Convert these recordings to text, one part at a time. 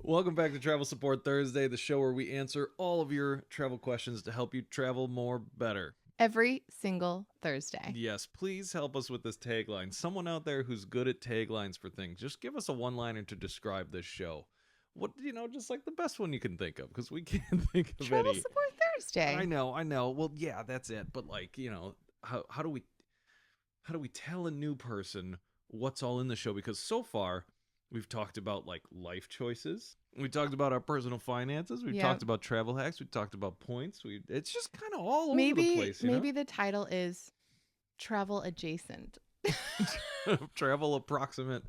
Welcome back to Travel Support Thursday, the show where we answer all of your travel questions to help you travel more better. Every single Thursday. Yes, please help us with this tagline. Someone out there who's good at taglines for things, just give us a one-liner to describe this show. What, just like the best one you can think of, because we can't think of Travel any. Support Thursday. I know. Well, yeah, that's it. But like, how do we tell a new person what's all in the show? Because so far we've talked about like life choices. We talked about our personal finances. We've Yep. talked about travel hacks. We talked about points. It's just kind of all over Maybe the place, maybe the title is Travel Adjacent. travel approximate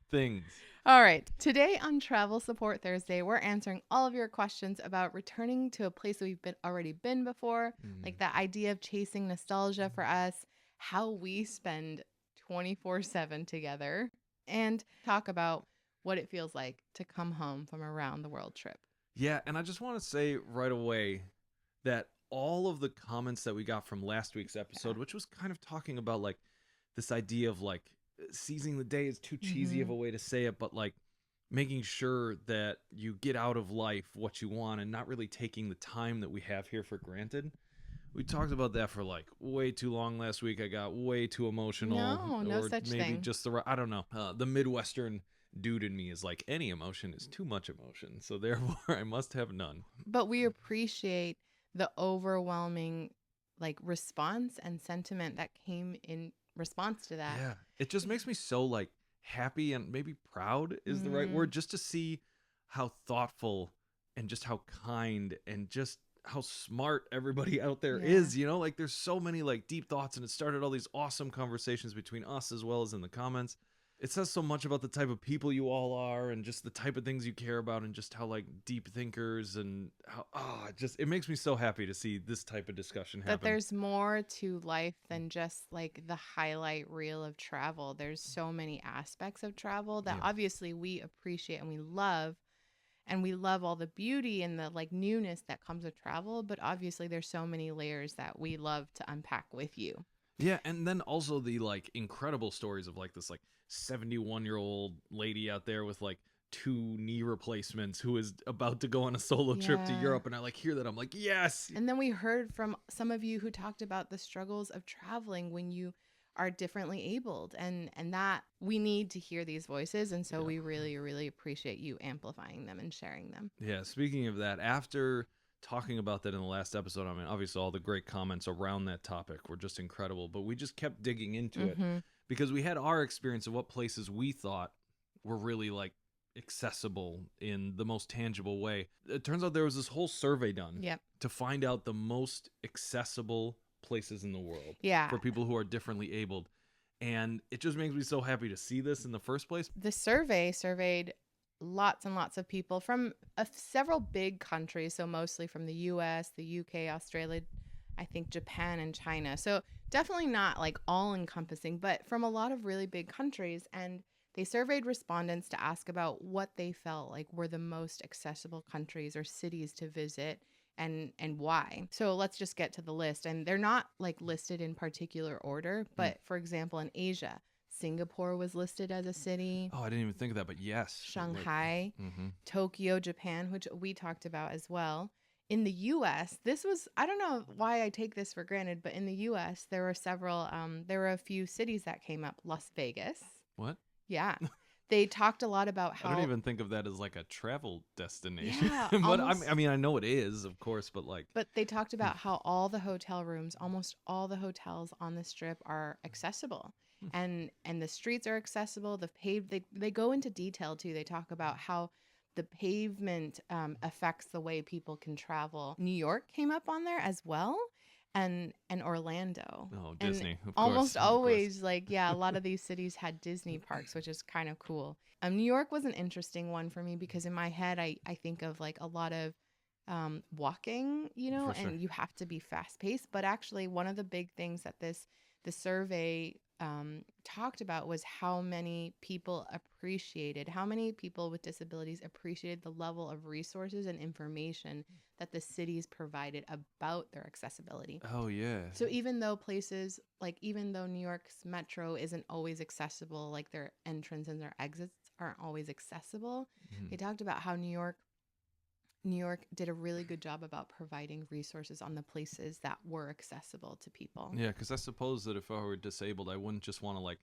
things. All right. Today on Travel Support Thursday, we're answering all of your questions about returning to a place that we've already been before, like that idea of chasing nostalgia for us, how we spend 24/7 together, and talk about what it feels like to come home from a round the world trip. Yeah, and I just want to say right away that all of the comments that we got from last week's episode, which was kind of talking about like this idea of like seizing the day is too cheesy of a way to say it, but like making sure that you get out of life what you want and not really taking the time that we have here for granted. We talked about that for like way too long last week. I got way too emotional. No or such maybe thing. just I don't know. The Midwestern dude in me is like any emotion is too much emotion, so therefore I must have none. But we appreciate the overwhelming like response and sentiment that came in response to that. Yeah, it just makes me so like happy and maybe proud is the right Mhm. word, just to see how thoughtful and just how kind and just how smart everybody out there Yeah. is, like there's so many like deep thoughts, and it started all these awesome conversations between us as well as in the comments. It says so much about the type of people you all are and just the type of things you care about and just how like deep thinkers and how it makes me so happy to see this type of discussion happen. That there's more to life than just like the highlight reel of travel. There's so many aspects of travel that Yeah. obviously we appreciate and we love. And we love all the beauty and the like newness that comes with travel, but obviously there's so many layers that we love to unpack with you. Yeah, and then also the like incredible stories of like this like 71-year-old lady out there with like two knee replacements who is about to go on a solo trip to Yeah. Europe, and I like hear that, I'm like, yes. And then we heard from some of you who talked about the struggles of traveling when you are differently abled, and that we need to hear these voices, and so Yeah. we really appreciate you amplifying them and sharing them. Yeah, speaking of that, after talking about that in the last episode, I mean, obviously all the great comments around that topic were just incredible, but we just kept digging into it because we had our experience of what places we thought were really like accessible in the most tangible way. It turns out there was this whole survey done Yep. to find out the most accessible places in the world Yeah. for people who are differently abled. And it just makes me so happy to see this in the first place. The survey surveyed lots and lots of people from several big countries, so mostly from the US, the UK, Australia, I think Japan and China. So definitely not like all encompassing, but from a lot of really big countries. And they surveyed respondents to ask about what they felt like were the most accessible countries or cities to visit and why. So let's just get to the list. And they're not like listed in particular order, but for example, in Asia, Singapore was listed as a city. Oh, I didn't even think of that, but yes. Shanghai, Mm-hmm. Tokyo, Japan, which we talked about as well. In the US, this was, I don't know why I take this for granted, but in the US, there were a few cities that came up. Las Vegas. What? Yeah. They talked a lot about how. I don't even think of that as like a travel destination. Yeah, but almost. I mean, I know it is, of course, but like. But they talked about how all the hotel rooms, almost all the hotels on the strip are accessible. And the streets are accessible. They go into detail too. They talk about how the pavement affects the way people can travel. New York came up on there as well, and Orlando. Oh, And Disney, of almost course. always, like, yeah, a lot of these cities had Disney parks, which is kind of cool. New York was an interesting one for me because in my head, I think of like a lot of walking, For sure. and you have to be fast paced. But actually, one of the big things that the survey talked about was how many people with disabilities appreciated the level of resources and information that the cities provided about their accessibility. Oh, yeah. So even though New York's metro isn't always accessible, like their entrance and their exits aren't always accessible. Mhm. They talked about how New York did a really good job about providing resources on the places that were accessible to people. Yeah, because I suppose that if I were disabled, I wouldn't just want to like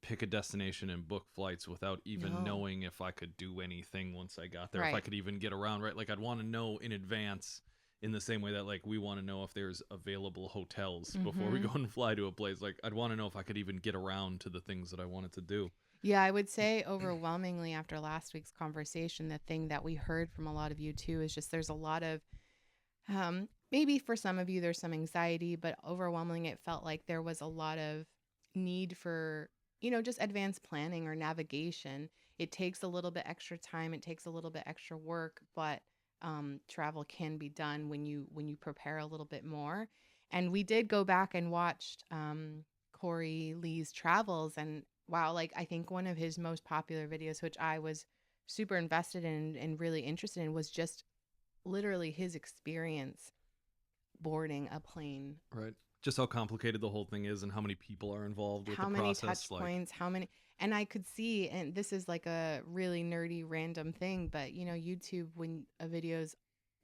pick a destination and book flights without even No. knowing if I could do anything once I got there, if I Right. could even get around, right? Like I'd want to know in advance in the same way that like we want to know if there's available hotels before we Mhm. go and fly to a place. Like I'd want to know if I could even get around to the things that I wanted to do. Yeah, I would say overwhelmingly after last week's conversation, the thing that we heard from a lot of you too is just there's a lot of maybe for some of you there's some anxiety, but overwhelmingly it felt like there was a lot of need for, just advanced planning or navigation. It takes a little bit extra time, it takes a little bit extra work, but travel can be done when you prepare a little bit more. And we did go back and watched Corey Lee's travels, and wow, like I think one of his most popular videos, which I was super invested in and really interested in, was just literally his experience boarding a plane. Right. Just how complicated the whole thing is and how many people are involved with How the many process. touch points, how many, and I could see, and this is like a really nerdy random thing, but YouTube, when a video's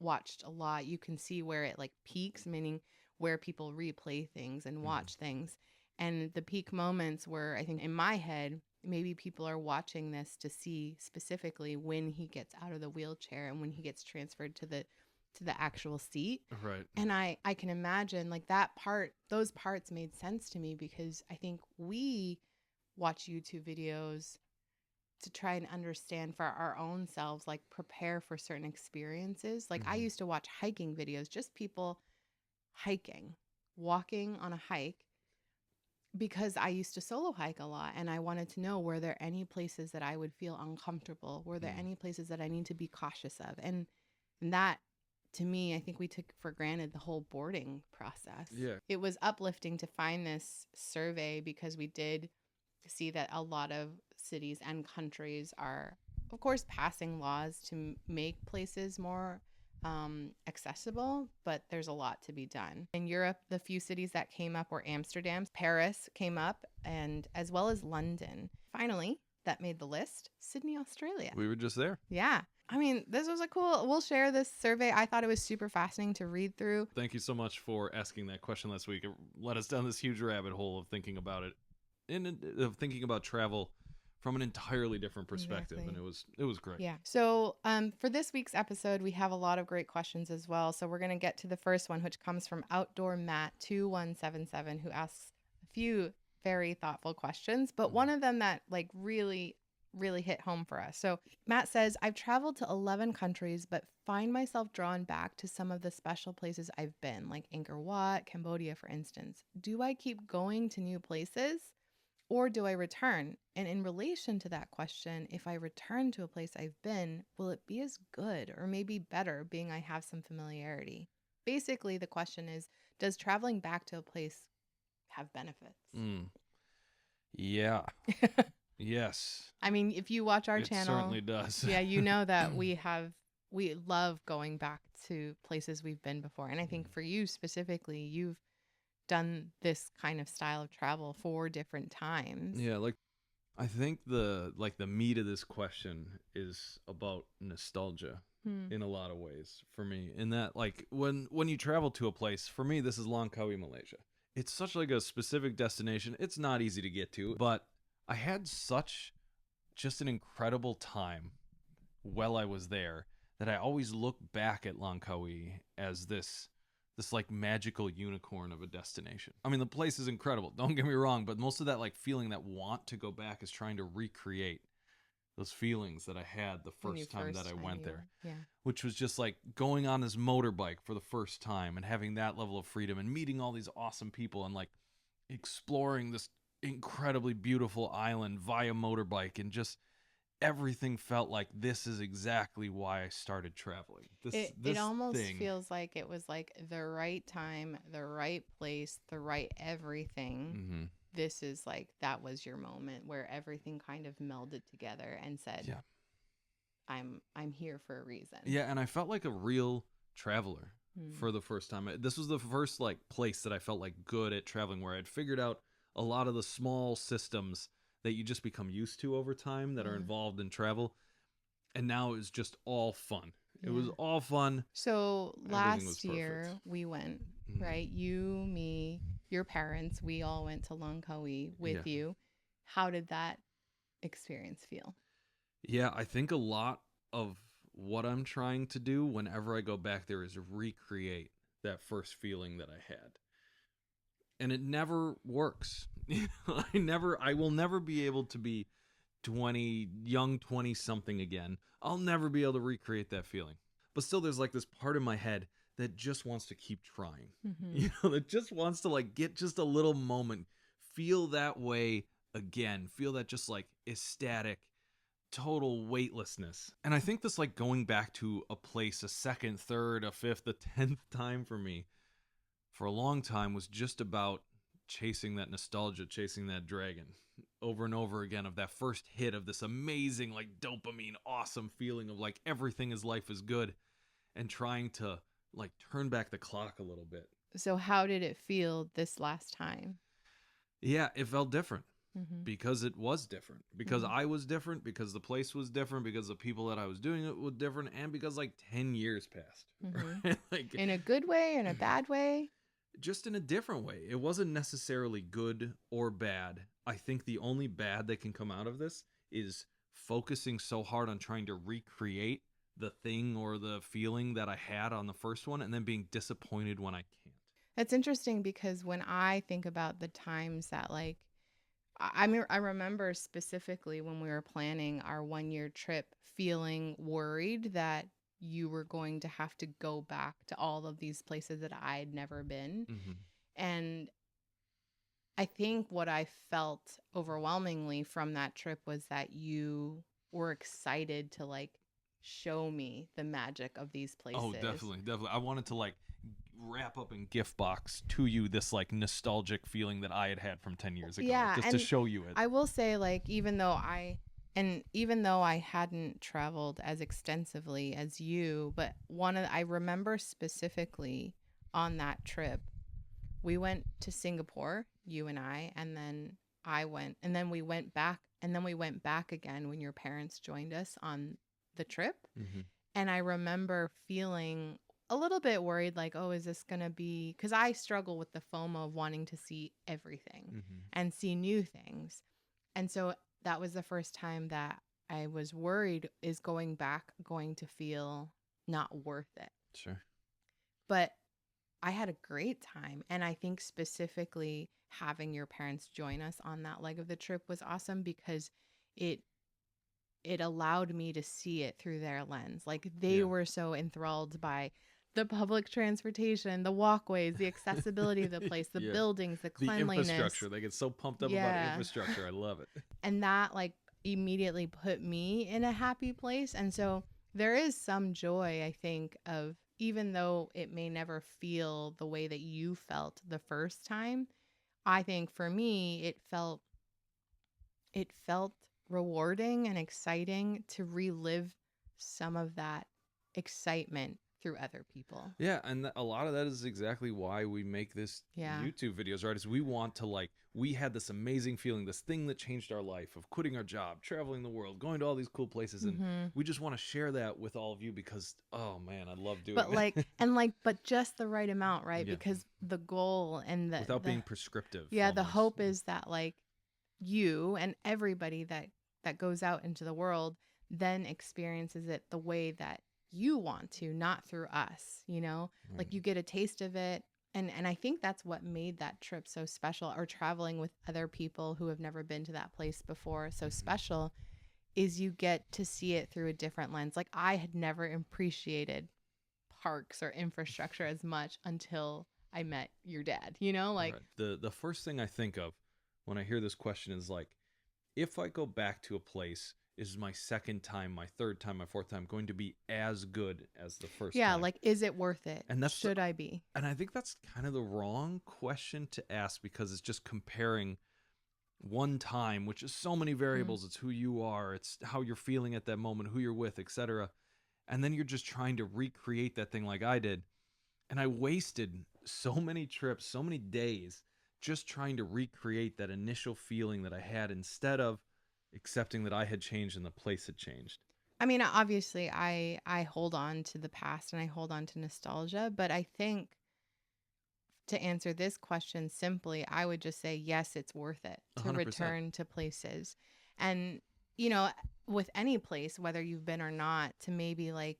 watched a lot, you can see where it like peaks, meaning where people replay things and watch things. And the peak moments were, I think in my head, maybe people are watching this to see specifically when he gets out of the wheelchair and when he gets transferred to the actual seat. Right. And I can imagine like those parts made sense to me because I think we watch YouTube videos to try and understand for our own selves, like prepare for certain experiences. Like I Mhm. used to watch hiking videos, just people hiking, walking on a hike, because I used to solo hike a lot and I wanted to know, were there any places that I would feel uncomfortable? Were there Mm. any places that I need to be cautious of? And that, to me, I think we took for granted the whole boarding process. Yeah. It was uplifting to find this survey because we did see that a lot of cities and countries are, of course, passing laws to make places more accessible, but there's a lot to be done. In Europe, the few cities that came up were Amsterdam, Paris came up, and as well as London. Finally, that made the list, Sydney, Australia. We were just there. Yeah. I mean, this was we'll share this survey. I thought it was super fascinating to read through. Thank you so much for asking that question last week. It led us down this huge rabbit hole of thinking about it, of thinking about travel from an entirely different perspective. Exactly. And it was great. Yeah. So for this week's episode, we have a lot of great questions as well. So we're going to get to the first one, which comes from Outdoor Matt 2177, who asks a few very thoughtful questions, but one of them that like really hit home for us. So Matt says, I've traveled to 11 countries, but find myself drawn back to some of the special places I've been, like Angkor Wat, Cambodia, for instance. Do I keep going to new places? Or do I return? And in relation to that question, if I return to a place I've been, will it be as good or maybe better, being I have some familiarity? Basically, the question is, does traveling back to a place have benefits? Yeah. Yes. I mean, if you watch our It channel, certainly does. yeah, you know that we love going back to places we've been before. And I think for you specifically, you've done this kind of style of travel 4 different times. Yeah, like I think the meat of this question is about nostalgia in a lot of ways for me. In that, like when you travel to a place, for me this is Langkawi, Malaysia. It's such like a specific destination. It's not easy to get to, but I had such just an incredible time while I was there that I always look back at Langkawi as this like magical unicorn of a destination. I mean, the place is incredible, don't get me wrong, but most of that like feeling, that want to go back, is trying to recreate those feelings that I had the first time that I went there. Yeah. Which was just like going on this motorbike for the first time and having that level of freedom and meeting all these awesome people and like exploring this incredibly beautiful island via motorbike, and just everything felt like this is exactly why I started traveling. It almost feels like it was like the right time, the right place, the right everything. Mm-hmm. This is like, that was your moment where everything kind of melded together and said, Yeah. I'm here for a reason. Yeah, and I felt like a real traveler for the first time. This was the first like place that I felt like good at traveling, where I'd figured out a lot of the small systems that you just become used to over time that are Yeah. involved in travel. And now it's just all fun. It was Yeah. all fun. So Everything was last year perfect. we went, Mhm. right? You, me, your parents, we all went to Langkawi with Yeah. you. How did that experience feel? Yeah, I think a lot of what I'm trying to do whenever I go back there is recreate that first feeling that I had. And it never works. I will never be able to be 20, young 20 something again. I'll never be able to recreate that feeling. But still, there's like this part of my head that just wants to keep trying. Mm-hmm. That just wants to like get just a little moment, feel that way again, feel that just like ecstatic, total weightlessness. And I think this like going back to a place a second, third, a fifth, a 10th time for me for a long time was just about chasing that nostalgia, chasing that dragon over and over again of that first hit of this amazing, like dopamine, awesome feeling of like everything is life is good and trying to like turn back the clock a little bit. So how did it feel this last time? Yeah, it felt different Mm-hmm. because it was different, because Mhm. I was different, because the place was different, because the people that I was doing it were different, and because like 10 years passed. Mhm. Right? Like In a good way, in a bad way? just in a different way. It wasn't necessarily good or bad. I think the only bad that can come out of this is focusing so hard on trying to recreate the thing or the feeling that I had on the first one and then being disappointed when I can't. That's interesting because when I think about the times that like I remember specifically when we were planning our 1 year trip feeling worried that you were going to have to go back to all of these places that I had never been. Mm-hmm. And I think what I felt overwhelmingly from that trip was that you were excited to like show me the magic of these places. Oh, definitely, definitely. I wanted to like wrap up in gift box to you this like nostalgic feeling that I had had from 10 years ago, Yeah, just to and show you it. I will say, like, even though I hadn't traveled as extensively as you, but I remember specifically on that trip, we went to Singapore, you and I, and then I went, and then we went back, and then we went back again when your parents joined us on the trip. Mm-hmm. And I remember feeling a little bit worried, like, oh, is this going to be, because I struggle with the FOMO of wanting to see everything Mm-hmm. and see new things. And so that was the first time that I was worried, is going back going to feel not worth it? Sure. But I had a great time. And I think specifically having your parents join us on that leg of the trip was awesome because it allowed me to see it through their lens. Like they Yeah. were so enthralled by the public transportation, the walkways, the accessibility of the place, the Yeah. buildings, the The cleanliness. infrastructure. They get so pumped up about Yeah. infrastructure. I love it. And that like immediately put me in a happy place. And so there is some joy, I think, of even though it may never feel the way that you felt the first time, I think for me it felt rewarding and exciting to relive some of that excitement through other people. Yeah, and a lot of that is exactly why we make this Yeah. YouTube videos, right? Is we want to like, we had this amazing feeling, this thing that changed our life of quitting our job, traveling the world, going to all these cool places, and Mhm. we just want to share that with all of you because, oh man, I love doing But that. like but just the right amount, right? Yeah. Because the goal and Without the being prescriptive. yeah, the almost. hope is that like you and everybody that goes out into the world then experiences it the way that you want to, not through us, you know? Right. Like you get a taste of it. And I think that's what made that trip so special, or traveling with other people who have never been to that place before so Mhm. special, is you get to see it through a different lens. Like I had never appreciated parks or infrastructure as much until I met your dad, you know? Like Right. The first thing I think of when I hear this question is like, if I go back to a place, is my second time, my third time, my fourth time going to be as good as the first yeah, time? like is it worth it? And that's Should I be? And I think that's kind of the wrong question to ask because it's just comparing one time, which is so many variables. It's who you are, it's how you're feeling at that moment, who you're with, etc. And then you're just trying to recreate that thing like I did. And I wasted so many trips, so many days just trying to recreate that initial feeling that I had instead of accepting that I had changed and the place had changed. I mean, obviously, I hold on to the past and I hold on to nostalgia, but I think to answer this question simply, I would just say yes, it's worth it to 100%. return to places. And, you know, with any place, whether you've been or not, to maybe like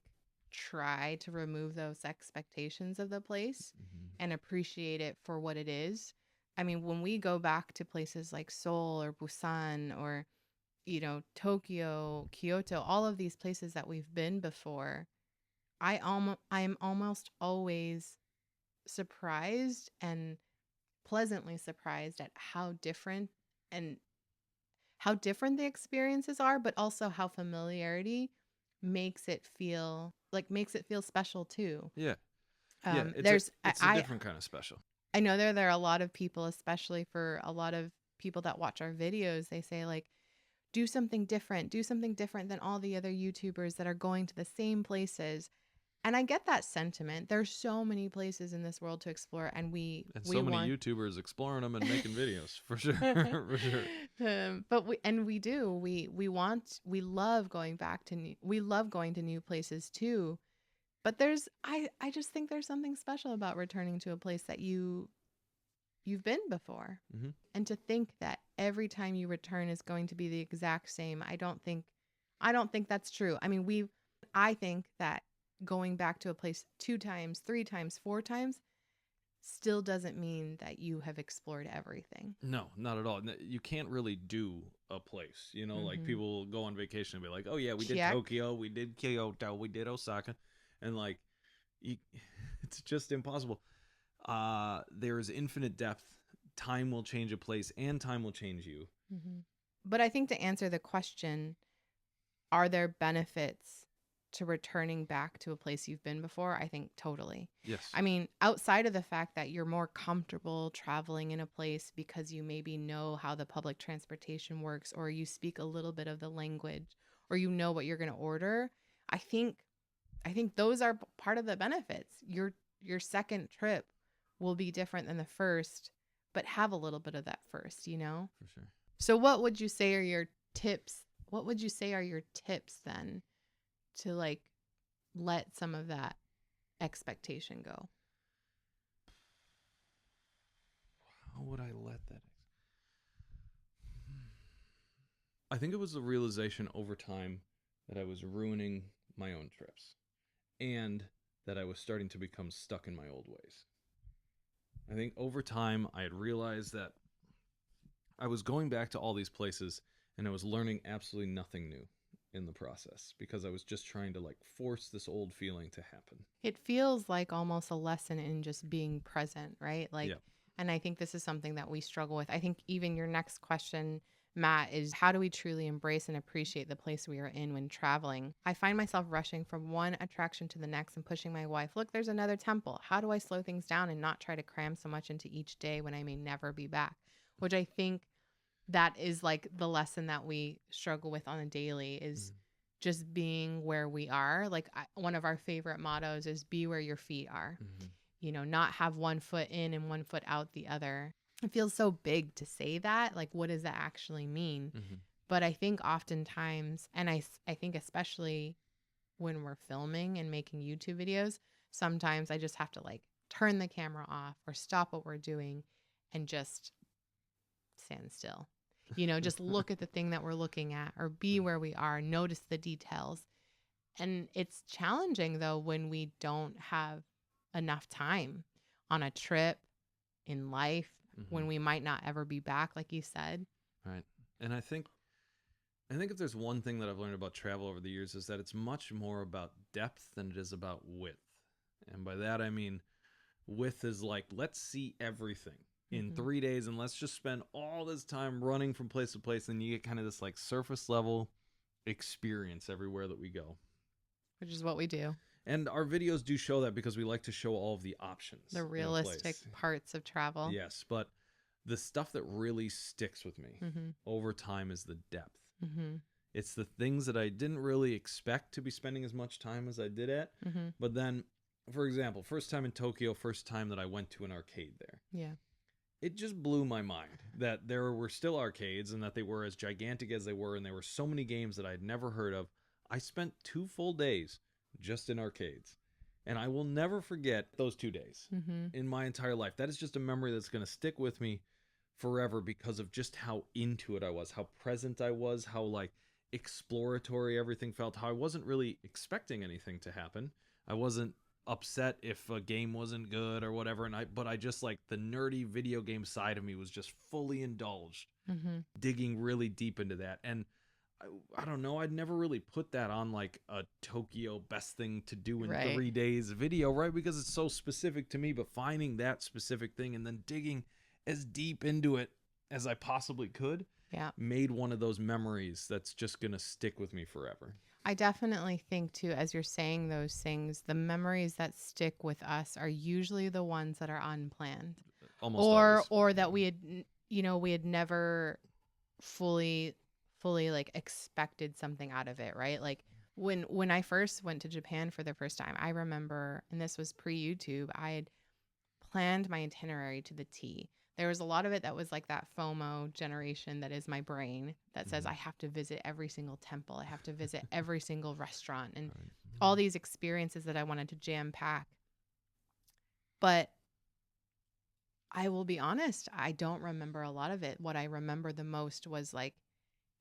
try to remove those expectations of the place and appreciate it for what it is. I mean, when we go back to places like Seoul or Busan or, you know, Tokyo, Kyoto, all of these places that we've been before, I'm almost always surprised and pleasantly surprised at and how different the experiences are, but also how familiarity makes it feel special too. Yeah. Yeah. There's It's a different kind of special. I know there are a lot of people, especially for a lot of people that watch our videos, they say like, do something different than all the other YouTubers that are going to the same places. And I get that sentiment. There's so many places in this world to explore, and we so many want YouTubers exploring them and making videos for sure. For sure. But we love going back to we love going to new places too. But I just think there's something special about returning to a place that you've been before. Mm-hmm. And to think that every time you return is going to be the exact same, I don't think that's true. I mean, I think that going back to a place 2 times, 3 times, 4 times still doesn't mean that you have explored everything. No, not at all. You can't really do a place, you know, like people go on vacation and be like, oh yeah, we did Tokyo, we did Kyoto, we did Osaka. And like, it's just impossible. There is infinite depth. Time will change a place and time will change you. But I think to answer the question, are there benefits to returning back to a place you've been before? I think totally. Yes. I mean, outside of the fact that you're more comfortable traveling in a place because you maybe know how the public transportation works, or you speak a little bit of the language, or you know what you're going to order, I think those are part of the benefits. Your second trip will be different than the first, but have a little bit of that first, you know? For sure. So what would you say are your tips? What would you say are your tips then to like let some of that expectation go? How would I let that? I think it was the realization over time that I was ruining my own trips and that I was starting to become stuck in my old ways. I think over time I had realized that I was going back to all these places and I was learning absolutely nothing new in the process because I was just trying to like force this old feeling to happen. It feels like almost a lesson in just being present, right? Like, yeah. And I think this is something that we struggle with. I think even your next question, Matt, is how do we truly embrace and appreciate the place we are in when traveling? I find myself rushing from one attraction to the next and pushing my wife, look, there's another temple. How do I slow things down and not try to cram so much into each day when I may never be back? Which I think that is like the lesson that we struggle with on a daily is just being where we are. Like one of our favorite mottos is be where your feet are, you know, not have one foot in and one foot out the other. It feels so big to say that. Like, what does that actually mean? But I think oftentimes, and I think especially when we're filming and making YouTube videos, sometimes I just have to like turn the camera off or stop what we're doing and just stand still. You know, just look at the thing that we're looking at or be where we are, notice the details. And it's challenging though when we don't have enough time on a trip, in life, when we might not ever be back, like you said. Right. And I think if there's one thing that I've learned about travel over the years is that it's much more about depth than it is about width. And by that I mean width is like, let's see everything in 3 days and let's just spend all this time running from place to place, and you get kind of this like surface level experience everywhere that we go, which is what we do. And our videos do show that because we like to show all of the options, the realistic parts of travel. Yes, but the stuff that really sticks with me over time is the depth. It's the things that I didn't really expect to be spending as much time as I did at. But then, for example, first time in Tokyo, first time that I went to an arcade there. Yeah. it just blew my mind that there were still arcades and that they were as gigantic as they were, and there were so many games that I'd never heard of. I spent 2 full days just in arcades, and I will never forget those 2 days in my entire life. That is just a memory that's going to stick with me forever because of just how into it I was, how present I was, how like exploratory everything felt, how I wasn't really expecting anything to happen. I wasn't upset if a game wasn't good or whatever, but I just like the nerdy video game side of me was just fully indulged, digging really deep into that. And I don't know, I'd never really put that on like a Tokyo best thing to do in Right. 3 days video, right? Because it's so specific to me, but finding that specific thing and then digging as deep into it as I possibly could Yeah. made one of those memories that's just gonna stick with me forever. I definitely think too, as you're saying those things, the memories that stick with us are usually the ones that are unplanned, Almost always. or that we had, we had never fully like expected something out of it, right? Like when I first went to Japan for the first time, I remember, and this was pre-YouTube, I had planned my itinerary to the T. There was a lot of it that was like that FOMO generation that is my brain that says I have to visit every single temple, I have to visit every single restaurant, and all these experiences that I wanted to jam pack. But I will be honest, I don't remember a lot of it. What I remember the most was like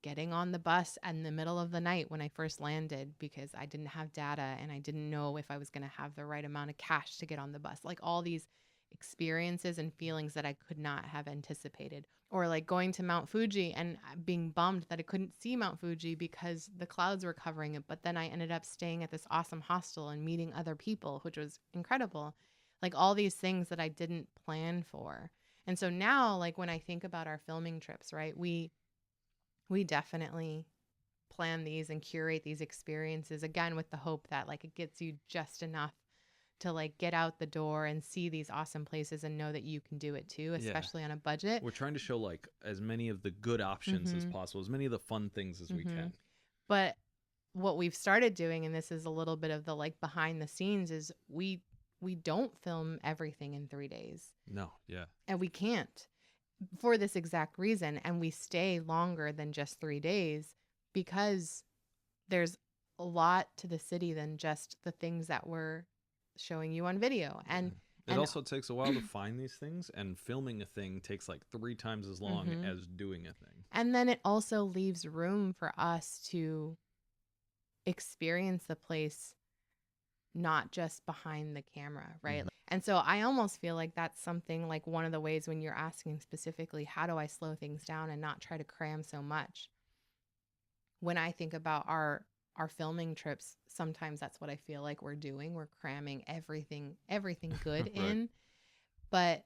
getting on the bus in the middle of the night when I first landed because I didn't have data and I didn't know if I was going to have the right amount of cash to get on the bus. Like all these experiences and feelings that I could not have anticipated. Or like going to Mount Fuji and being bummed that I couldn't see Mount Fuji because the clouds were covering it. But then I ended up staying at this awesome hostel and meeting other people, which was incredible. Like all these things that I didn't plan for. And so now, like when I think about our filming trips, right, we definitely plan these and curate these experiences, again with the hope that like it gets you just enough to like get out the door and see these awesome places and know that you can do it too, especially on a budget. We're trying to show like as many of the good options as possible, as many of the fun things as we can. But what we've started doing, and this is a little bit of the like behind the scenes, is we don't film everything in 3 days. No, yeah. And we can't, for this exact reason. And we stay longer than just 3 days because there's a lot to the city than just the things that we're showing you on video. And it also takes a while to find these things, and filming a thing takes like 3 times as long as doing a thing. And then it also leaves room for us to experience the place not just behind the camera, right? And so I almost feel like that's something like one of the ways when you're asking specifically, how do I slow things down and not try to cram so much? When I think about our filming trips, sometimes that's what I feel like we're doing. We're cramming everything good Right. in, but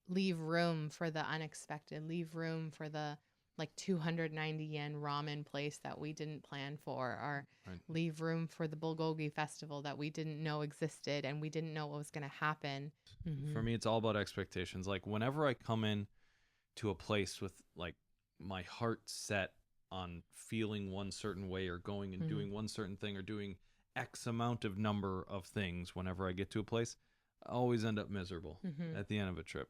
leave room for the unexpected, leave room for the like 290 yen ramen place that we didn't plan for, or leave room for the Bulgogi festival that we didn't know existed and we didn't know what was going to happen. For me, it's all about expectations. Like whenever I come in to a place with like my heart set on feeling one certain way or going and doing one certain thing or doing X amount of number of things, whenever I get to a place, I always end up miserable at the end of a trip.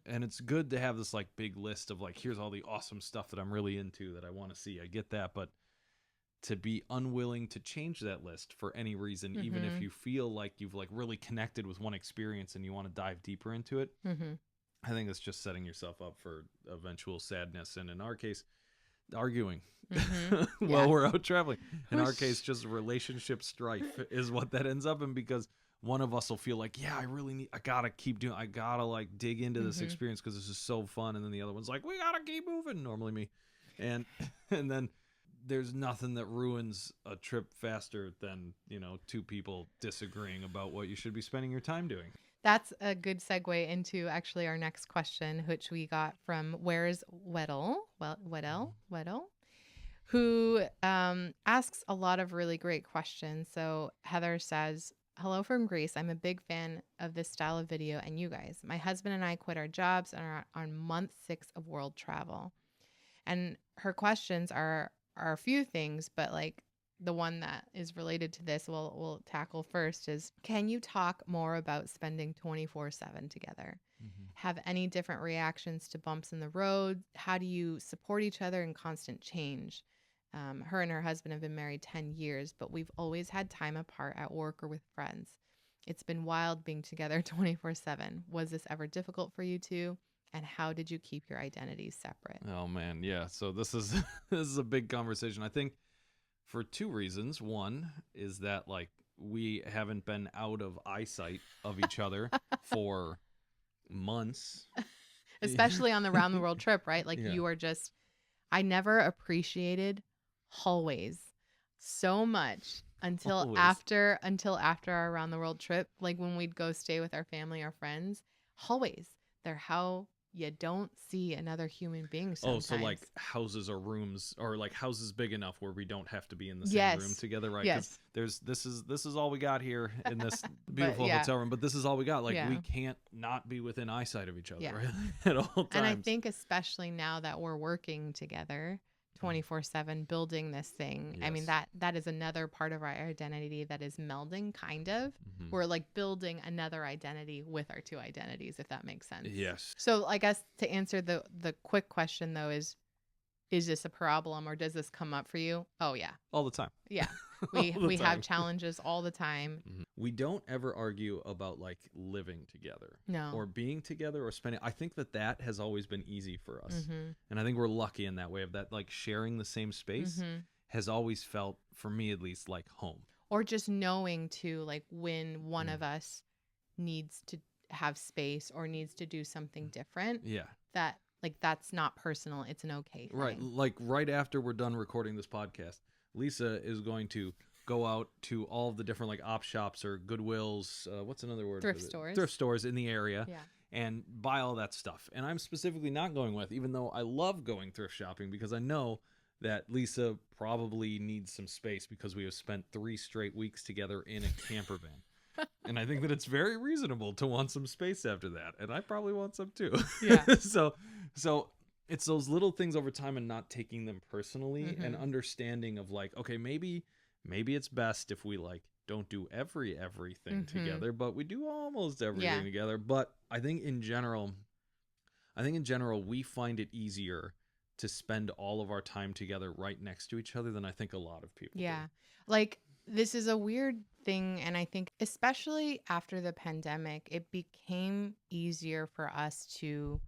And it's good to have this like big list of like, here's all the awesome stuff that I'm really into that I want to see. I get that, but to be unwilling to change that list for any reason, even if you feel like you've like really connected with one experience and you want to dive deeper into it, I think it's just setting yourself up for eventual sadness. And in our case, arguing while we're out traveling. In our case, just relationship strife is what that ends up in, because one of us will feel like, yeah, I gotta keep doing, I gotta like dig into this experience because this is so fun. And then the other one's like, we gotta keep moving. Normally me. And then there's nothing that ruins a trip faster than, 2 people disagreeing about what you should be spending your time doing. That's a good segue into actually our next question, which we got from Where's Weddle, who asks a lot of really great questions. So Heather says, hello from Greece. I'm a big fan of this style of video and you guys. My husband and I quit our jobs and are on month 6 of world travel. And her questions are a few things, but like the one that is related to this we'll tackle first is, can you talk more about spending 24/7 together? have any different reactions to bumps in the road? How do you support each other in constant change? Her and her husband have been married 10 years, but we've always had time apart at work or with friends. It's been wild being together 24/7. Was this ever difficult for you two? And how did you keep your identities separate? Oh man, yeah. So this is this is a big conversation. I think for two reasons. One is that like we haven't been out of eyesight of each other for months. Especially on the round the world trip, right? Like Yeah. you are just, I never appreciated hallways so much until Always. after our around the world trip, like when we'd go stay with our family or friends. Hallways, they're how you don't see another human being sometimes. Oh, so like houses or rooms, or like houses big enough where we don't have to be in the same room Yes. together, right? 'Cause Yes. this is all we got here in this beautiful yeah. hotel room, but this is all we got. Like Yeah. we can't not be within eyesight of each other, Yeah. right? At all times. And I think especially now that we're working together 24/7 building this thing. I mean, Yes. that is another part of our identity that is melding kind of. Mhm. We're like building another identity with our two identities, if that makes sense. Yes. So I guess to answer the quick question though is this a problem or does this come up for you? Oh yeah. All the time. Yeah. All the We time. have challenges all the time. Mhm. We don't ever argue about like living together No. or being together or spending. I think that has always been easy for us. Mm-hmm. And I think we're lucky in that way of that, like sharing the same space Mm-hmm. has always felt, for me at least, like home. Or just knowing too, like when one Mm. of us needs to have space or needs to do something different, Yeah. that like that's not personal. It's an okay thing. Right. Like right after we're done recording this podcast, Lisa is going to go out to all of the different like op shops or Goodwills. What's another word? Thrift for it? stores. Thrift stores in the area. Yeah. And buy all that stuff. And I'm specifically not going with, even though I love going thrift shopping, because I know that Lisa probably needs some space because we have spent 3 straight weeks together in a camper van. And I think that it's very reasonable to want some space after that. And I probably want some too. Yeah. So it's those little things over time and not taking them personally and Mhm. understanding of like, okay, maybe it's best if we like don't do everything Mhm. together, but we do almost everything Yeah. together. But I think in general we find it easier to spend all of our time together right next to each other than I think a lot of people Yeah. Like this is a weird thing. And I think especially after the pandemic, it became easier for us to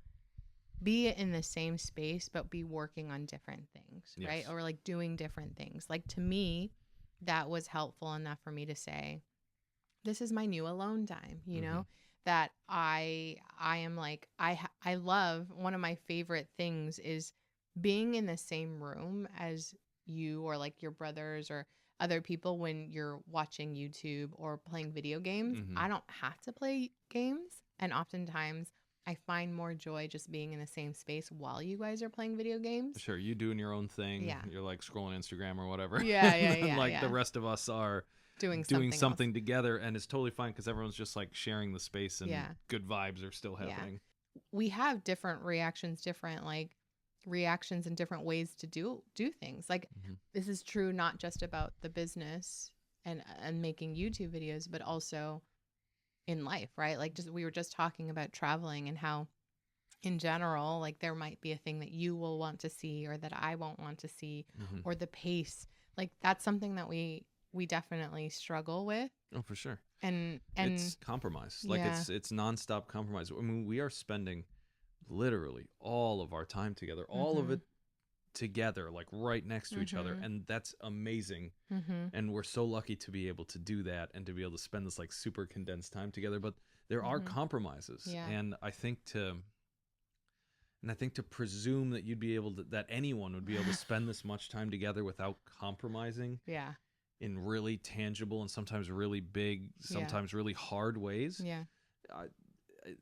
be in the same space, but be working on different things, right? Yes. Or like doing different things. Like to me, that was helpful enough for me to say, this is my new alone time, you know, that I am like, I love, one of my favorite things is being in the same room as you or like your brothers or other people when you're watching YouTube or playing video games. Mhm. I don't have to play games. And oftentimes I find more joy just being in the same space while you guys are playing video games. Sure, you doing your own thing. Yeah. You're like scrolling Instagram or whatever. Yeah, And then, yeah, like yeah. the rest of us are Doing doing else. something together, and it's totally fine because everyone's just like sharing the space and Yeah. good vibes are still Yeah. happening. We have different reactions, reactions and different ways to do things. Like Mhm. this is true not just about the business and making YouTube videos, but also in life, right? Like just we were just talking about traveling and how in general, like there might be a thing that you will want to see or that I won't want to see Mhm. or the pace. Like that's something that we definitely struggle with. Oh, for sure. And It's compromise. Like Yeah. it's nonstop compromise. I mean, we are spending literally all of our time together, all of Mhm. it together, like right next to each other, Mhm. and that's amazing. Mhm. And we're so lucky to be able to do that and to be able to spend this like super condensed time together. But there are Mhm. compromises, Yeah. and I think to presume that you'd be able to, that anyone would be able to spend this much time together without compromising Yeah. in really tangible and sometimes really big, sometimes really hard ways. Yeah.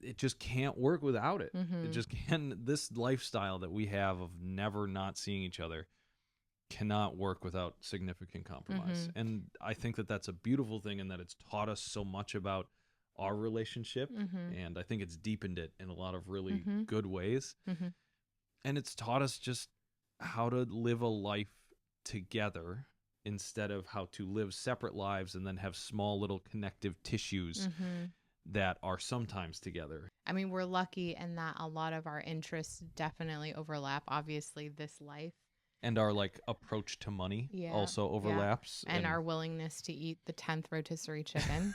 It just can't work without it. Mhm. It just can. This lifestyle that we have of never not seeing each other cannot work without significant compromise. Mhm. And I think that that's a beautiful thing, and that it's taught us so much about our relationship. Mhm. And I think it's deepened it in a lot of really Mhm. good ways. Mhm. And it's taught us just how to live a life together instead of how to live separate lives and then have small little connective tissues Mhm. that are sometimes together. I mean, we're lucky in that a lot of our interests definitely overlap. Obviously, this life. And our like approach to money also overlaps. And our willingness to eat the 10th rotisserie chicken.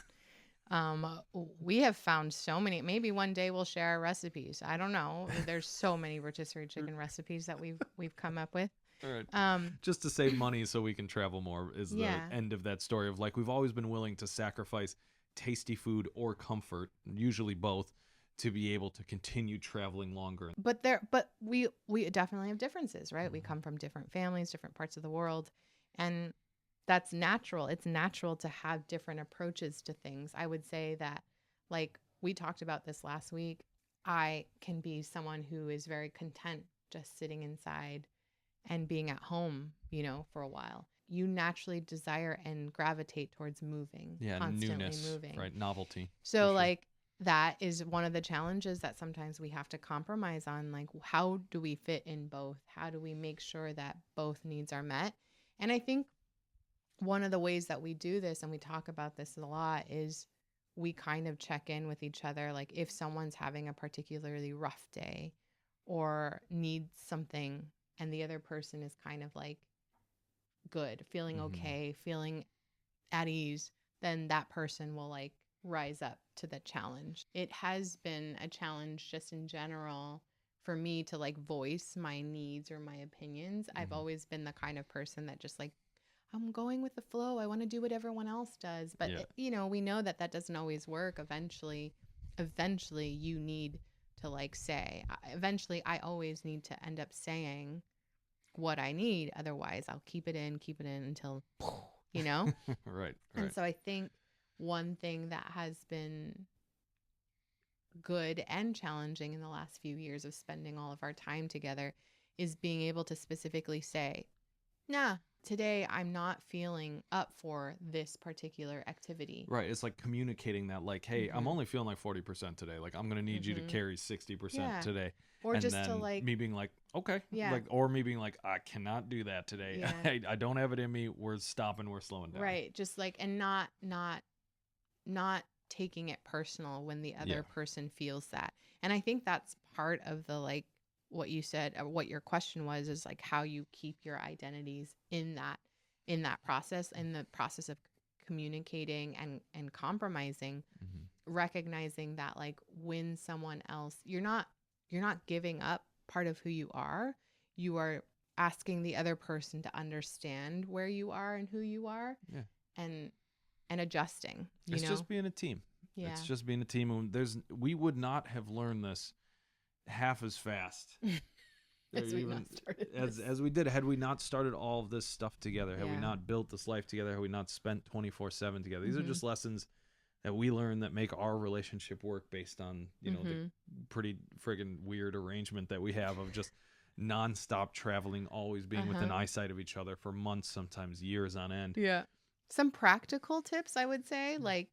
We have found so many. Maybe one day we'll share our recipes. I don't know. There's so many rotisserie chicken recipes that we've come up with. All right. Just to save money so we can travel more is the end of that story of like we've always been willing to sacrifice tasty food or comfort, usually both, to be able to continue traveling longer. But we definitely have differences, right? We come from different families, different parts of the world, and that's natural. It's natural to have different approaches to things. I would say that, like we talked about this last week, I can be someone who is very content just sitting inside and being at home, for a while. You naturally desire and gravitate towards moving, constantly newness, moving, right? Novelty. So like that is one of the challenges that sometimes we have to compromise on. Like, how do we fit in both? How do we make sure that both needs are met? And I think one of the ways that we do this, and we talk about this a lot, is we kind of check in with each other. Like if someone's having a particularly rough day or needs something and the other person is kind of like good, feeling okay, feeling at ease, then that person will like rise up to the challenge. It has been a challenge just in general for me to like voice my needs or my opinions. I've always been the kind of person that just like, I'm going with the flow. I want to do what everyone else does. But, we know that doesn't always work. Eventually you need to like say, I always need to end up saying what I need. Otherwise I'll keep it in until, Right. And so I think one thing that has been good and challenging in the last few years of spending all of our time together is being able to specifically say, nah, today I'm not feeling up for this particular activity. Right. It's like communicating that like, hey, I'm only feeling like 40% today. Like I'm going to need you to carry 60% today. Or and just then to like me being like, okay. Like, or me being like, I cannot do that today. I don't have it in me. We're stopping. We're slowing down. Right. Just like, and not taking it personal when the other person feels that. And I think that's part of the like what you said, or what your question was, is like how you keep your identities in that process, in the process of communicating and compromising, recognizing that like when someone else, you're not giving up part of who you are asking the other person to understand where you are and who you are, and adjusting. It's just being a team. Yeah. It's just being a team. And we would not have learned this half as fast as we did had we not started all of this stuff together, had we not built this life together, had we not spent 24/7 together. These are just lessons that we learn that make our relationship work based on the pretty friggin' weird arrangement that we have of just nonstop traveling, always being within eyesight of each other for months, sometimes years on end. Yeah. Some practical tips, I would say, like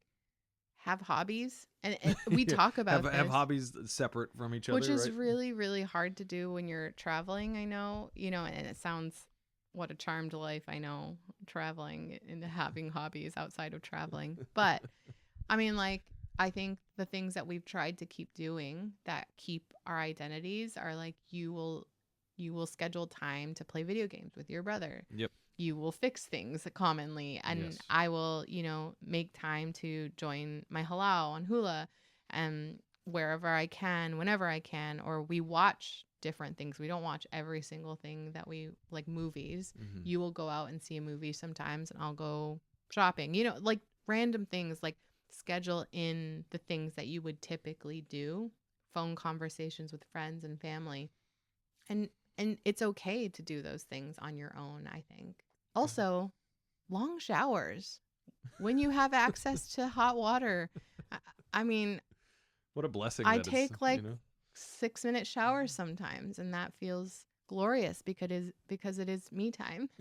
have hobbies. And we talk about have hobbies separate from each other, which is really, really hard to do when you're traveling. I know, and it sounds, what a charmed life. I know, traveling and having hobbies outside of traveling. But I mean, like, I think the things that we've tried to keep doing that keep our identities are like, you will schedule time to play video games with your brother. Yep. You will fix things commonly, and I will, make time to join my halau on Hula, and wherever I can, whenever I can. Or we watch different things. We don't watch every single thing that we like. Movies. You will go out and see a movie sometimes, and I'll go shopping. Like random things, like schedule in the things that you would typically do, phone conversations with friends and family, and it's okay to do those things on your own, I think. Also, long showers when you have access to hot water. I mean, what a blessing. I take like 6-minute showers sometimes, and that feels glorious because it is me time.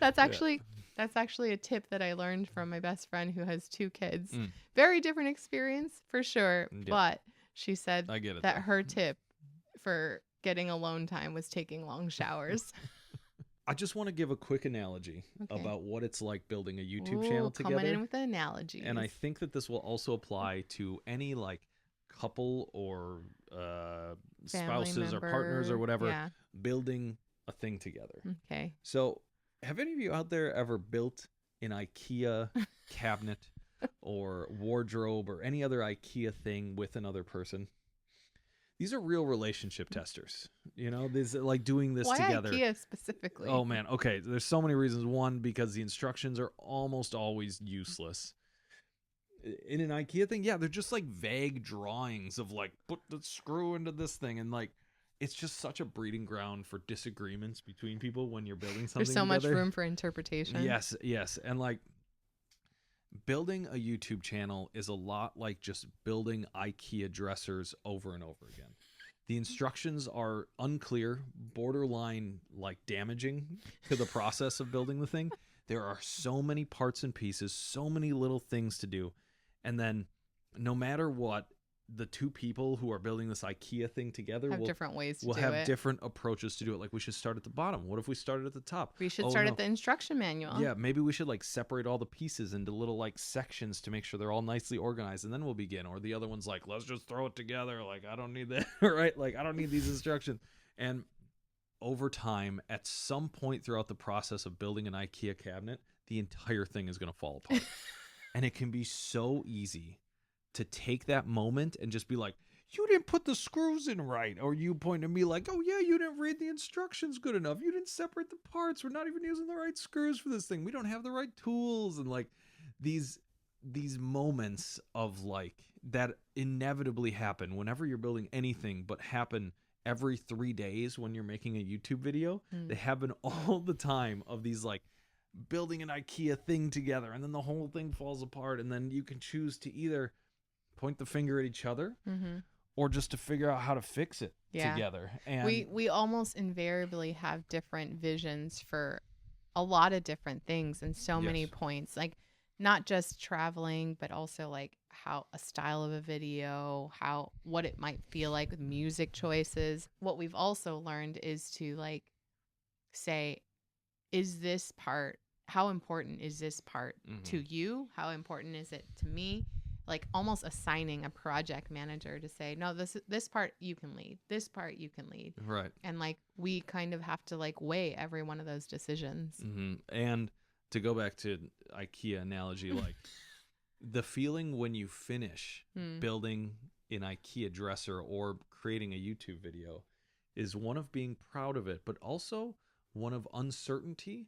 That's actually a tip that I learned from my best friend who has 2 kids. Very different experience for sure, but she said her tip for getting alone time was taking long showers. I just want to give a quick analogy Okay. about what it's like building a YouTube Ooh, channel coming together. in with the analogies. And I think that this will also apply to any like couple or Family spouses or partners or member. whatever Yeah. building a thing together. Okay. So, have any of you out there ever built an IKEA cabinet or wardrobe or any other IKEA thing with another person? These are real relationship testers. You know, these like doing this Why together. IKEA specifically? Oh man, okay. There's so many reasons. One, because the instructions are almost always useless. In an IKEA thing, yeah, they're just like vague drawings of like put the screw into this thing, and like it's just such a breeding ground for disagreements between people when you're building something There's so together. much room for interpretation. Yes, yes. And like building a YouTube channel is a lot like just building IKEA dressers over and over again. The instructions are unclear, borderline like damaging to the process of building the thing. There are so many parts and pieces, so many little things to do. And then no matter what, the two people who are building this IKEA thing together Have will different ways to we'll do have it. different approaches to do it. Like we should start at the bottom. What if we started at the top? We should Oh, start no. at the instruction manual. Yeah, maybe we should like separate all the pieces into little like sections to make sure they're all nicely organized, and then we'll begin. Or the other one's like, let's just throw it together. Like I don't need that, right? Like I don't need these instructions. And over time, at some point throughout the process of building an IKEA cabinet, the entire thing is going to fall apart. And it can be so easy to take that moment and just be like, you didn't put the screws in right. Or you point at me like, oh yeah, you didn't read the instructions good enough. You didn't separate the parts. We're not even using the right screws for this thing. We don't have the right tools. And like these moments of like that inevitably happen whenever you're building anything, but happen every 3 days when you're making a YouTube video. They happen all the time, of these like building an IKEA thing together, and then the whole thing falls apart, and then you can choose to either point the finger at each other or just to figure out how to fix it together. And we almost invariably have different visions for a lot of different things and so many Yes. points, like not just traveling, but also like how a style of a video, what it might feel like with music choices. What we've also learned is to like say, is this part, how important is this part to you? How important is it to me? Like almost assigning a project manager to say, no, this part you can lead, this part you can lead. right. And like we kind of have to like weigh every one of those decisions. And to go back to IKEA analogy, like the feeling when you finish building an IKEA dresser or creating a YouTube video is one of being proud of it, but also one of uncertainty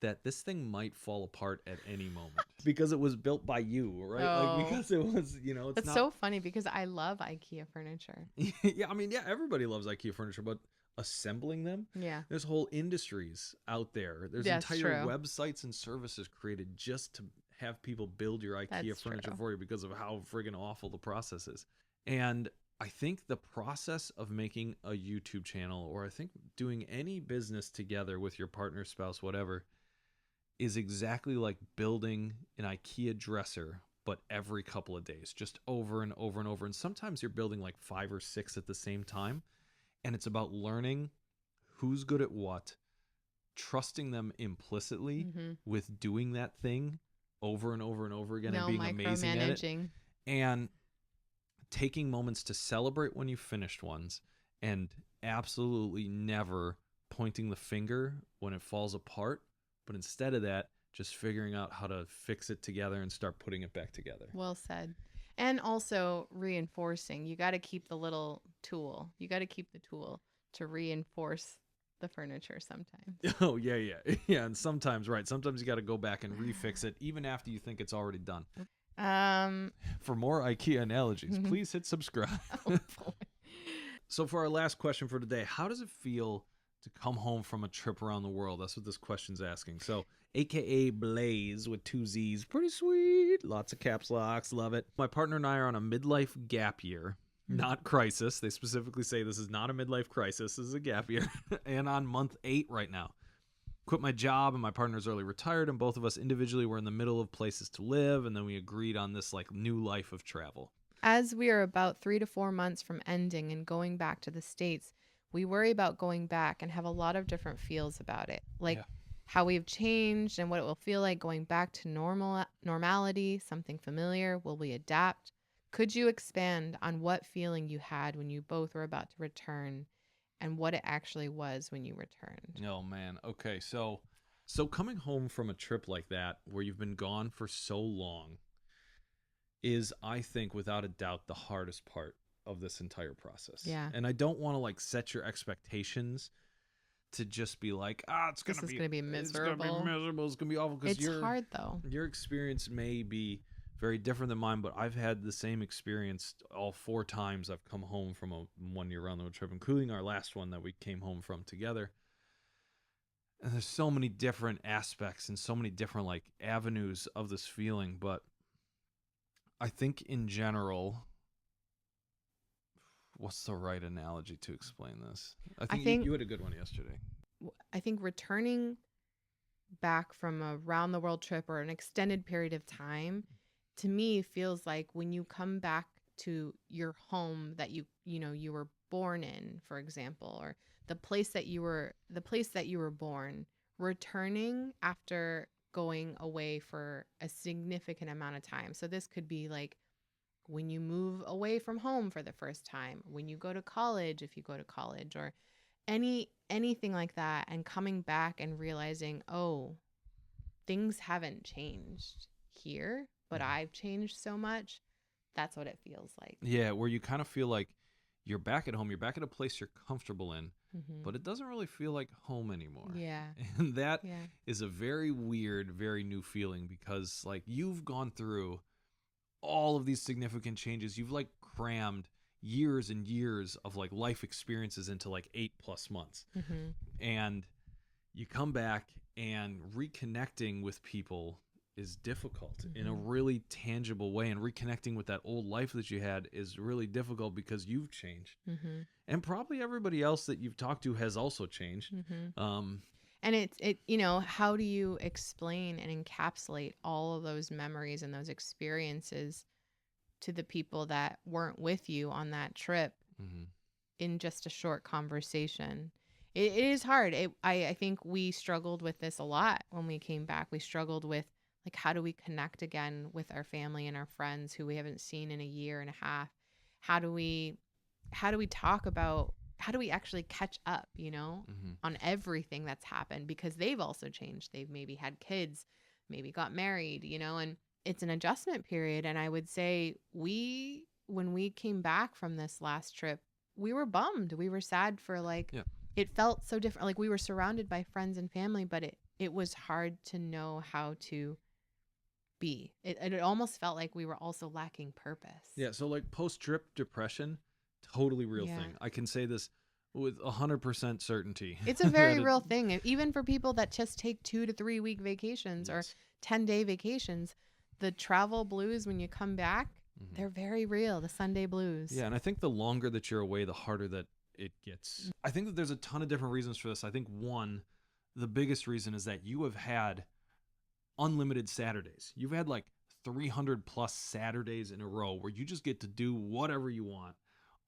that this thing might fall apart at any moment because it was built by you, right? Oh. Like because it was, you know, it's That's not so funny because I love IKEA furniture. yeah, I mean, yeah, everybody loves IKEA furniture, but assembling them, Yeah. there's whole industries out there. There's That's entire true. websites and services created just to have people build your IKEA That's furniture true. for you because of how friggin' awful the process is. And I think the process of making a YouTube channel, or I think doing any business together with your partner, spouse, whatever, is exactly like building an IKEA dresser, but every couple of days, just over and over and over. And sometimes you're building like 5 or 6 at the same time. And it's about learning who's good at what, trusting them implicitly with doing that thing over and over and over again, No and being amazing at it, micromanaging. and taking moments to celebrate when you finished ones, and absolutely never pointing the finger when it falls apart, but instead of that, just figuring out how to fix it together and start putting it back together. Well said. And also reinforcing. You got to keep the little tool. You got to keep the tool to reinforce the furniture sometimes. Oh, yeah, yeah. Yeah, and sometimes, right, sometimes you got to go back and refix it even after you think it's already done. For more IKEA analogies, please hit subscribe. Oh boy. So for our last question for today, how does it feel to come home from a trip around the world? That's what this question's asking. So, AKA Blaze with 2 Z's. Pretty sweet. Lots of caps locks. Love it. My partner and I are on a midlife gap year, not crisis. They specifically say this is not a midlife crisis. This is a gap year. And on month 8 right now. Quit my job, and my partner's early retired, and both of us individually were in the middle of places to live, and then we agreed on this like new life of travel. As we are about 3 to 4 months from ending and going back to the States, we worry about going back and have a lot of different feels about it. Like Yeah. how we've changed and what it will feel like going back to normality, something familiar. Will we adapt? Could you expand on what feeling you had when you both were about to return and what it actually was when you returned? Oh man. Okay. So coming home from a trip like that where you've been gone for so long is, I think, without a doubt, the hardest part of this entire process. Yeah. And I don't want to like set your expectations to just be like, it's This gonna is be going to be it's gonna miserable. be miserable. It's gonna be awful because It's hard though. your experience may be very different than mine, but I've had the same experience all 4 times I've come home from a 1-year round the world trip, including our last one that we came home from together. And there's so many different aspects and so many different like avenues of this feeling, but I think in general, what's the right analogy to explain this? I think you had a good one yesterday. I think returning back from a round the world trip or an extended period of time, to me feels like when you come back to your home that you were born in, for example, or the place that you were born, returning after going away for a significant amount of time. So this could be like when you move away from home for the first time, when you go to college, if you go to college, or anything like that, and coming back and realizing, oh, things haven't changed here, but I've changed so much. That's what it feels like. Yeah, where you kind of feel like you're back at home, you're back at a place you're comfortable in, but it doesn't really feel like home anymore. Yeah. And that Yeah. is a very weird, very new feeling because like you've gone through all of these significant changes. You've like crammed years and years of like life experiences into like 8+ months. And you come back and reconnecting with people is difficult in a really tangible way, and reconnecting with that old life that you had is really difficult because you've changed, and probably everybody else that you've talked to has also changed. And it how do you explain and encapsulate all of those memories and those experiences to the people that weren't with you on that trip in just a short conversation? It is hard. I think we struggled with this a lot when we came back. We struggled with, like, how do we connect again with our family and our friends who we haven't seen in a year and a half? How do we talk about, how do we actually catch up, on everything that's happened? Because they've also changed. They've maybe had kids, maybe got married, and it's an adjustment period. And I would say when we came back from this last trip, we were bummed. We were sad for it felt so different. Like we were surrounded by friends and family, but it was hard to know how to be. It almost felt like we were also lacking purpose. Yeah, so like post-trip depression, totally real thing. I can say this with 100% certainty. It's a very real thing. Even for people that just take 2 to 3 week vacations or 10-day vacations, the travel blues when you come back, they're very real. The Sunday blues. Yeah, and I think the longer that you're away, the harder that it gets. I think that there's a ton of different reasons for this. I think one, the biggest reason is that you have had unlimited Saturdays. You've had like 300 plus Saturdays in a row where you just get to do whatever you want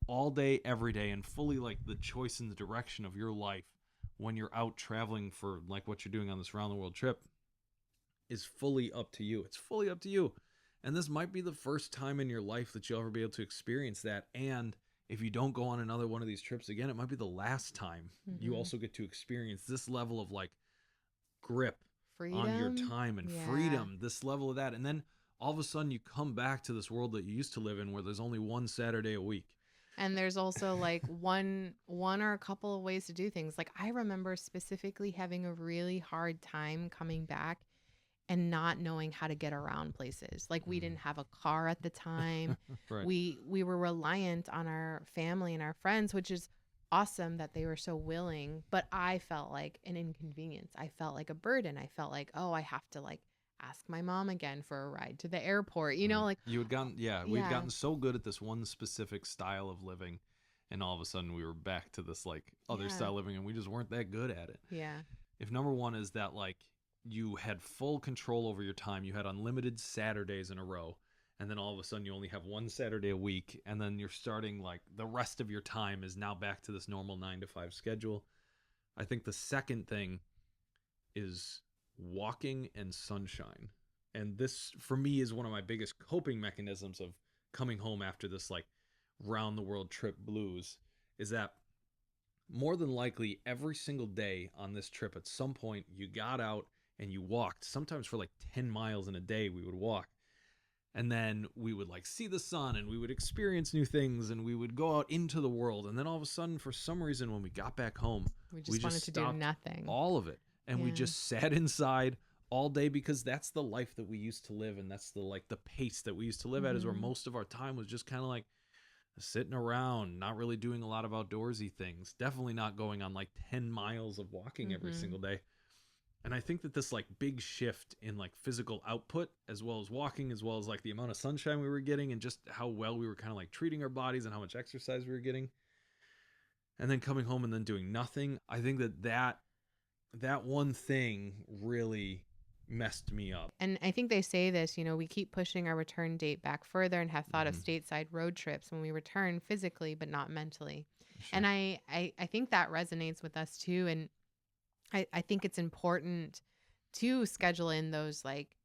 all day, every day, and fully like the choice and the direction of your life when you're out traveling for like what you're doing on this round the world trip is fully up to you. It's fully up to you. And this might be the first time in your life that you'll ever be able to experience that. And if you don't go on another one of these trips again, it might be the last time you also get to experience this level of like grip on your time and freedom, this level of that. And then all of a sudden you come back to this world that you used to live in where there's only one Saturday a week. And there's also like one or a couple of ways to do things. Like I remember specifically having a really hard time coming back and not knowing how to get around places. Like we didn't have a car at the time. Right. We were reliant on our family and our friends, which is awesome that they were so willing, but I felt like an inconvenience. I felt like a burden. I felt like, oh, I have to like ask my mom again for a ride to the airport, like you had gotten, we'd gotten so good at this one specific style of living, and all of a sudden we were back to this like other style of living, and we just weren't that good at it. Yeah. If number one is that like you had full control over your time, you had unlimited Saturdays in a row, and then all of a sudden you only have one Saturday a week, and then you're starting like the rest of your time is now back to this normal 9 to 5 schedule. I think the second thing is walking and sunshine. And this for me is one of my biggest coping mechanisms of coming home after this like round the world trip blues, is that more than likely every single day on this trip at some point you got out and you walked. Sometimes for like 10 miles in a day we would walk. And then we would like see the sun and we would experience new things and we would go out into the world. And then all of a sudden, for some reason, when we got back home, We just wanted to do stopped nothing. all of it. And we Yeah. just sat inside all day, because that's the life that we used to live. And that's the like the pace that we used to live at, is where Mhm. most of our time was just kind of like sitting around, not really doing a lot of outdoorsy things. Definitely not going on like 10 miles of walking every Mhm. single day. And I think that this like big shift in like physical output, as well as walking, as well as like the amount of sunshine we were getting, and just how well we were kind of like treating our bodies and how much exercise we were getting, and then coming home and then doing nothing. I think that one thing really messed me up. And I think they say this, we keep pushing our return date back further and have thought of Mhm. stateside road trips when we return physically, but not mentally. Sure. And I think that resonates with us too. And I think it's important to schedule in those like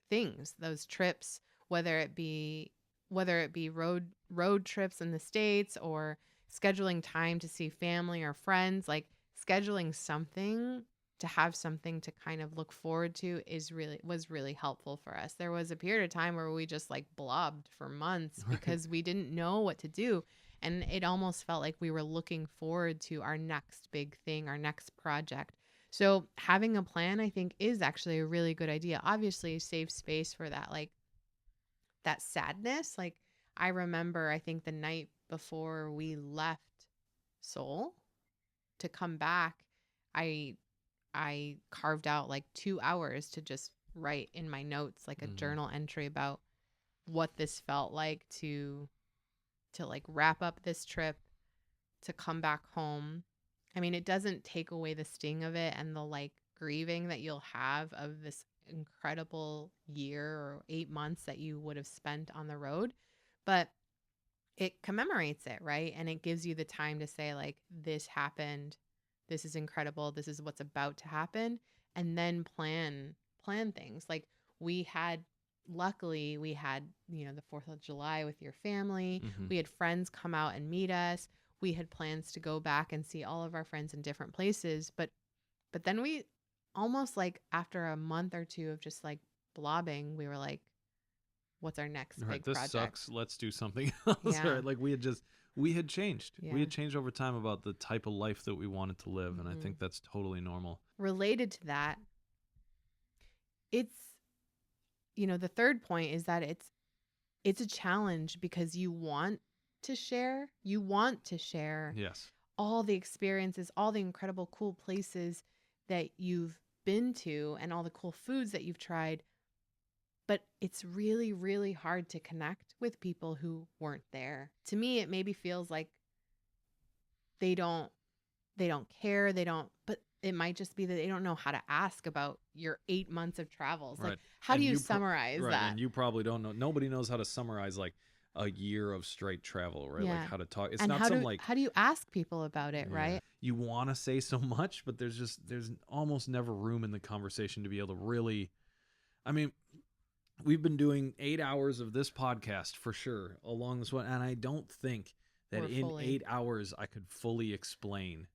things, those trips, whether it be road trips in the States, or scheduling time to see family or friends, like scheduling something to have something to kind of look forward to was really helpful for us. There was a period of time where we just like blobbed for months Right. because we didn't know what to do. And it almost felt like we were looking forward to our next big thing, our next project. So having a plan, I think, is actually a really good idea. Obviously, save space for that, like that sadness. Like I remember, I think the night before we left Seoul to come back, I carved out like 2 hours to just write in my notes like a Mhm. journal entry about what this felt like to like wrap up this trip, to come back home. I mean, it doesn't take away the sting of it and the like grieving that you'll have of this incredible year or 8 months that you would have spent on the road, but it commemorates it, right? And it gives you the time to say like, this happened, this is incredible, this is what's about to happen, and then plan things. Like luckily we had, the 4th of July with your family. Mhm. We had friends come out and meet us. We had plans to go back and see all of our friends in different places, but then we almost like after a month or two of just like blobbing, we were like, what's our next Right, big this project? sucks. Let's do something else. Yeah. Right? Like we had changed. We Yeah. had changed over time about the type of life that we wanted to live, and I Mhm. think that's totally normal. Related to that, it's the third point is that it's a challenge because you want to share Yes. all the experiences, all the incredible cool places that you've been to, and all the cool foods that you've tried, but it's really, really hard to connect with people who weren't there. To me, it maybe feels like they don't care, but it might just be that they don't know how to ask about your 8 months of travels. Like, Right. how And do you you pro- summarize Right, that? and you probably don't know. Nobody knows how to summarize like a year of straight travel, right? Like Yeah. how to talk. It's And not some like how do you ask people about it, yeah. right? You want to say so much, but there's almost never room in the conversation to be able to really. I mean, we've been doing 8 hours of this podcast for sure along this one, and I don't think that We're in fully- 8 hours I could fully explain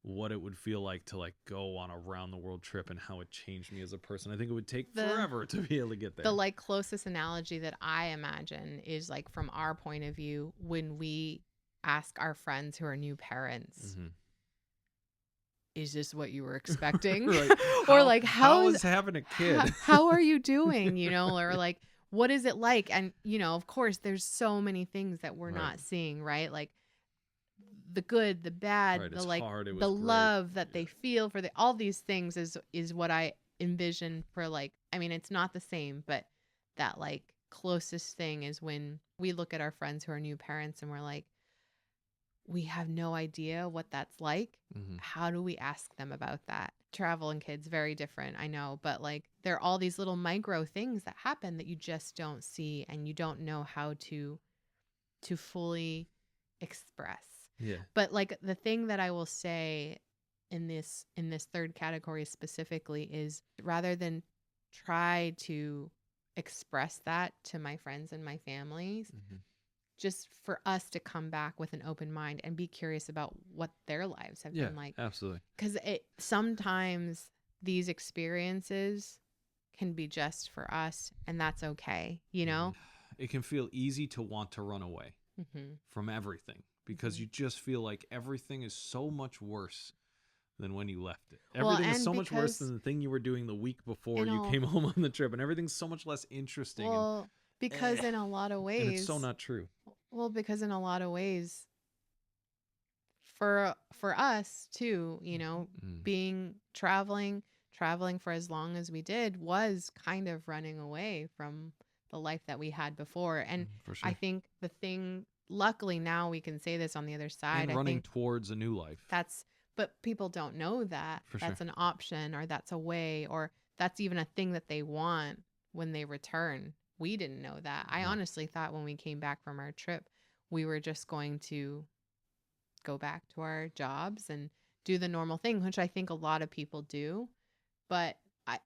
what it would feel like to like go on a round the world trip and how it changed me as a person. I think it would take forever to be able to get there. The like closest analogy that I imagine is like from our point of view, when we ask our friends who are new parents, Mhm. is this what you were expecting? Right. Or like, how how is having a kid? how are you doing? Or like, what is it like? And of course, there's so many things that we're Right. not seeing, right? Like the good, the bad, Right, the it's like hard, it was the great. love that they Yeah. feel for all these things is what I envision for like, I mean, it's not the same, but that like closest thing is when we look at our friends who are new parents and we're like, we have no idea what that's like. Mhm. How do we ask them about that? travel and kids, very different, I know, but like there are all these little micro things that happen that you just don't see and you don't know how to fully express. Yeah. But like the thing that I will say in this third category specifically is rather than try to express that to my friends and my families, Mhm. just for us to come back with an open mind and be curious about what their lives have Yeah, been like. absolutely. Because it sometimes these experiences can be just for us, and that's okay, you know? It can feel easy to want to run away Mm-hmm. from everything because Mhm. you just feel like everything is so much worse than when you left it. Well, Everything is and so much worse because than the thing you were doing the week before in you a came home on the trip, and everything's so much less interesting. well, because in a lot of And it's so ways, not true. because in a lot of ways, for us too, you know, Mm. being traveling for as long as we did was kind of running away from the life that we had before. And For I sure. think the thing, luckily now we can say this on the other side. And I running think towards a new life. but people don't know that For that's sure. an option or that's a way or that's even a thing that they want when they return. We didn't know that. I No. honestly thought when we came back from our trip, we were just going to go back to our jobs and do the normal thing, which I think a lot of people do. But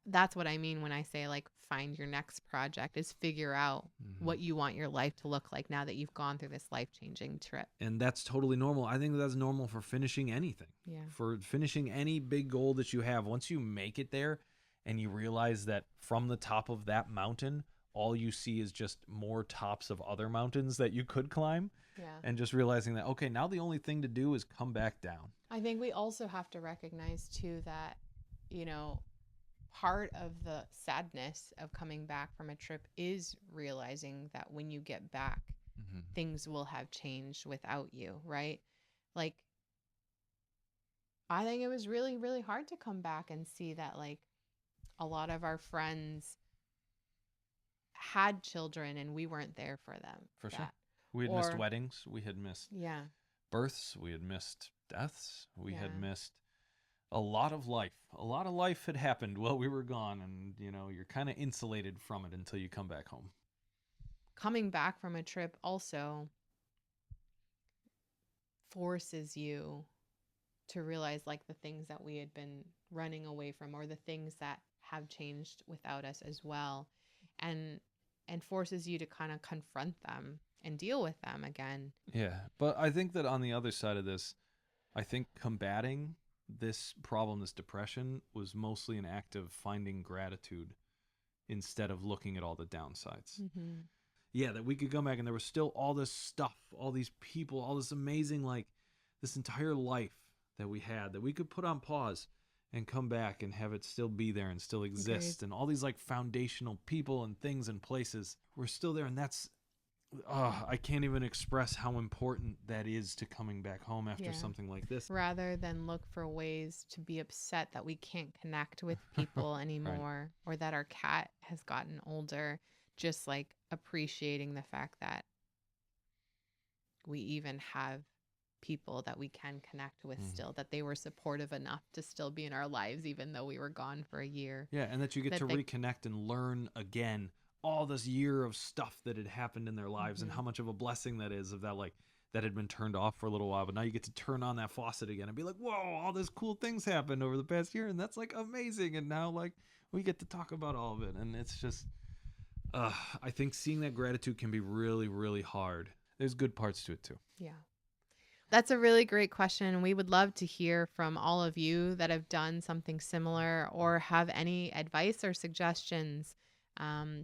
that's what I mean when I say like find your next project is figure out Mhm. what you want your life to look like now that you've gone through this life-changing trip. And that's totally normal. I think that's normal for finishing anything. Yeah. For finishing any big goal that you have. Once you make it there and you realize that from the top of that mountain, all you see is just more tops of other mountains that you could climb. Yeah. And just realizing that, okay, now the only thing to do is come back down. I think we also have to recognize too that, you know, part of the sadness of coming back from a trip is realizing that when you get back, Mm-hmm. things will have changed without you, right? Like, I think it was really, really hard to come back and see that, like, a lot of our friends had children and we weren't there for them. For sure. We had missed Or- weddings. We had missed Yeah. births. We had missed deaths. We had Yeah. missed a lot of life. A lot of life had happened while we were gone. And, you're kind of insulated from it until you come back home. Coming back from a trip also forces you to realize like the things that we had been running away from or the things that have changed without us as well, and forces you to kind of confront them and deal with them again. Yeah. But I think that on the other side of this, I think combating this problem, this depression, was mostly an act of finding gratitude instead of looking at all the downsides. Mm-hmm. Yeah, that we could come back and there was still all this stuff, all these people, all this amazing, like, this entire life that we had that we could put on pause and come back and have it still be there and still exist. And all these, like, foundational people and things and places were still there. And that's, I can't even express how important that is to coming back home after Yeah. something like this. Rather than look for ways to be upset that we can't connect with people anymore or that our cat has gotten older, just like appreciating the fact that we even have people that we can connect with still, that they were supportive enough to still be in our lives even though we were gone for a year. Yeah, and that you get That to they- reconnect and learn again all this year of stuff that had happened in their lives and Mhm. how much of a blessing that is, of that, like, that had been turned off for a little while, but now you get to turn on that faucet again and be like, whoa, all this cool things happened over the past year, and that's, like, amazing. And now, like, we get to talk about all of it, and it's just, I think seeing that gratitude can be really, really hard. There's good parts to it too. Yeah. That's a really great question. We would love to hear from all of you that have done something similar or have any advice or suggestions.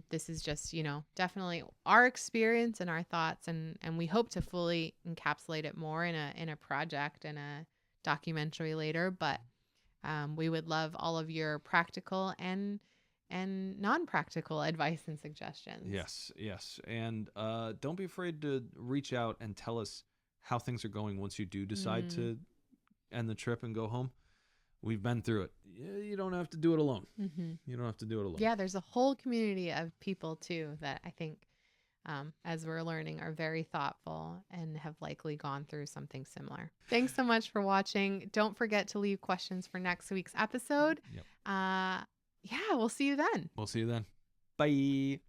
This is just, definitely our experience and our thoughts, and we hope to fully encapsulate it more in a project and a documentary later. But we would love all of your practical and non-practical advice and suggestions. Yes. And don't be afraid to reach out and tell us how things are going once you do decide to end the trip and go home. We've been through it. You don't have to do it alone. Mm-hmm. You don't have to do it alone. Yeah, there's a whole community of people too that I think as we're learning, are very thoughtful and have likely gone through something similar. Thanks so much for watching. Don't forget to leave questions for next week's episode. Yep. Yeah, we'll see you then. We'll see you then. Bye.